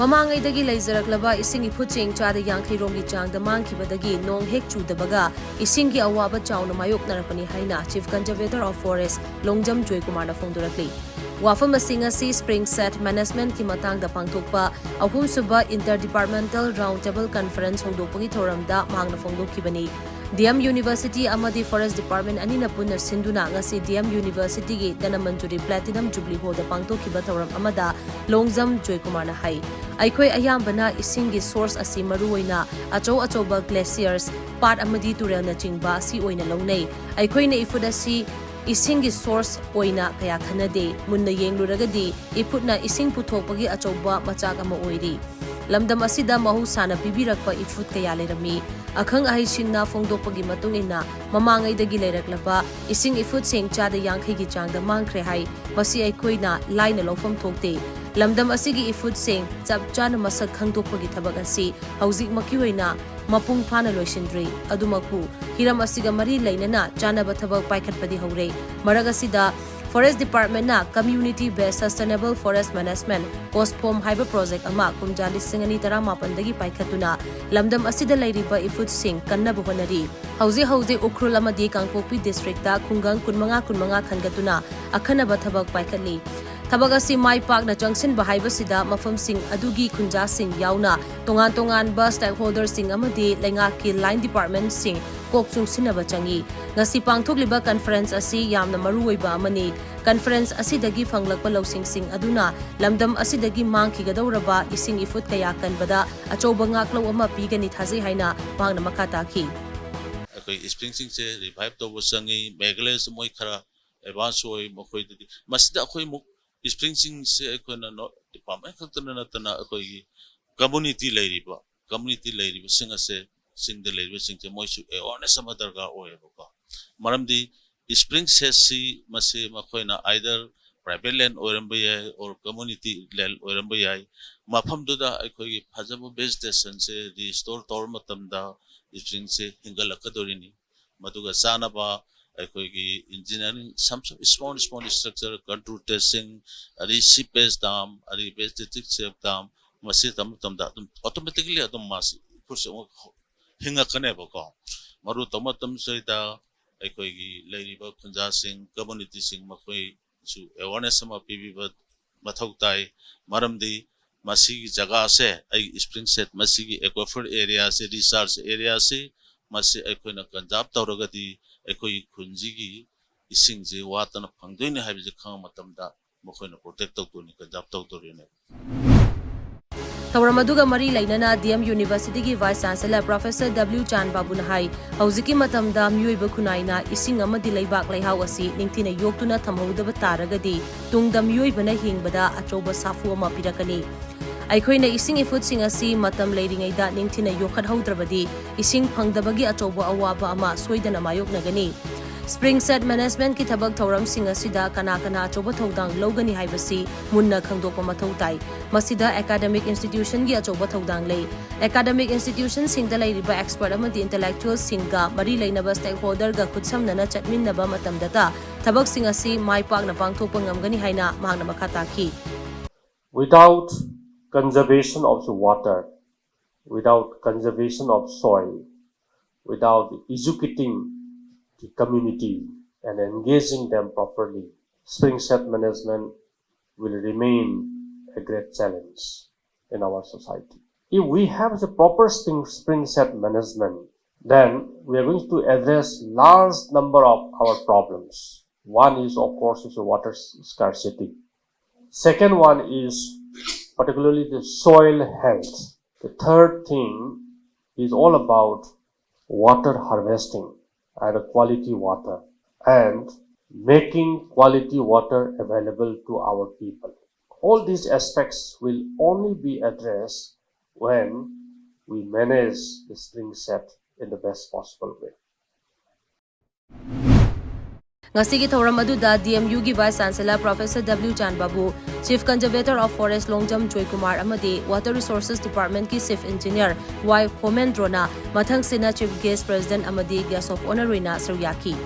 Mamangaidagi laizaraklaba ising ipuching chada yankairomi changda mangkibadagi nong hek chudabaga isingi awaba chawna mayok narapani haina Chief Conservator of Forest Longjam Joykumarna phongdurakli. Wafam asing asi spring set management ki matangda pangthokpa ahum suba interdepartmental roundtable conference hongdokpagi thoramda mangna phongdokkibani. DM University amadi Forest Department anina punna sinduna ngasi DM University gi Danamanjuri Platinum Jubilee Hall da pangtokkiba thoram amada Longjam Joykumarna hai. Aikhoi ayambana isingi source asi maruoina achou-achouba glaciers part amadi turel na chingba si oina longnei. Aikhoi na ifud asi isingi source oina kaya khanade munna yengluragadi iputna ising puthokpagi achouba machak ama oiri. Lamdam asida mahusana pibirakpa ifut kaya lerami. Akhang ahisingna phongdokpagi matungina mamangaidagi leiraklaba ising ifut seng chada yankhai gi changda mangkhre hai masi aikoina laina lofam thokte. Lamdam asigi ifut seng chap chana masak khangdokpagi thabak asi hauzik makiwaina mapung phana loisindri adumaku hiram asiga mari lainana chana bathabak paikhatpadi hore maragasida Forest Department na Community Based Sustainable Forest Management COSPOM haiba project ama kumjali singani tara mapandagi paikhatuna lamdam asida lairiba ifut sing kanna buhonari hauzi ukrul amadi Kangpokpi district ta khungang kunmanga khangatuna akhana bathabak paikhatli Tabagasi mai pak na junction bahaiba sida mafam sing adugi kunja sing yauna tongan ba stakeholders sing amadi lengaki line department sing kokchung sinaba changi ngasi pangthokliba conference asi yamna maruoiba amani conference asidagi fanglakpa losing sing aduna lamdam asidagi mangkhigadawraba ising ifut kaya kanbada achouba ngaklo ama pigani thasi haina mangna makata ki akoi spring sing se revive to bosangi megles moi khara advance oi mokoi di masida akoi muk spring sing se akona no department khaktana natana akoi community lairiba singa se sing the lairiba sing te moi su awareness ama darga oi ba maramdi spring se si mase makoina either private land oramba yai or community land oramba yai mafam duda akoi phajaba vegetation se restore tor matamda spring se hingalakadorini maduga sanaba akoi engineering some small structure contour testing ari seepage dam ari vegetation safe dam masi tamda automatically adum masi hinga kane ba ko maru tomatam soida akoi lairiba khunja sing community sing makoi su awareness ma pibiba mathau tai maramdi masi jaga se ai spring set masi aquifer area se research area se masi akoi na kanjab tawragadi akoi khunji gi ising je watana phangdoine habi khang matamda mokoina protect tawtoni kanjab tawtorine Tawramaduga mari lainana DM University gi Vice Chancellor Professor W Chan Babun hai hauziki matamda myoiba khunaina ising amadi leibak leihau asi ningthina yoktuna thamhodaba taragadi tungda myoibana hingbada achoba safu ama pirakani Aikhoina ising ifut sing asi matam leiringaida ningthina yokhat haudrabadi ising phangdabagi achoba awaba ama soidana mayoknagani Spring set management ki thabak thoram sing asida kana achoba thodang logani haibasi munna khangdokpa mathau tai masida academic institution gi achoba thodang lei academic institution singda lairiba expert amadi intellectual singa mari lainaba stakeholder ga khutsamnana chatminnaba matamdata thabak sing asi mai pakna pangthokpa ngamgani haina mahangna makhata ki Without conservation of the water, without conservation of soil, without educating the community and engaging them properly, spring set management will remain a great challenge in our society. If we have the proper spring set management, then we are going to address large number of our problems. One is, of course, is the water scarcity. Second one is particularly the soil health. The third thing is all about water harvesting and quality water and making quality water available to our people. All these aspects will only be addressed when we manage the spring set in the best possible way. Ngasigi thoram aduda DMU gi Vice Chancellor Professor W Chan Babu, Chief Conservator of Forest Longjam Joykumar amadi Water Resources Department ki Chief Engineer Y Homendrona mathang sina Chief Guest President amadi Guest of Honor rina saryaki.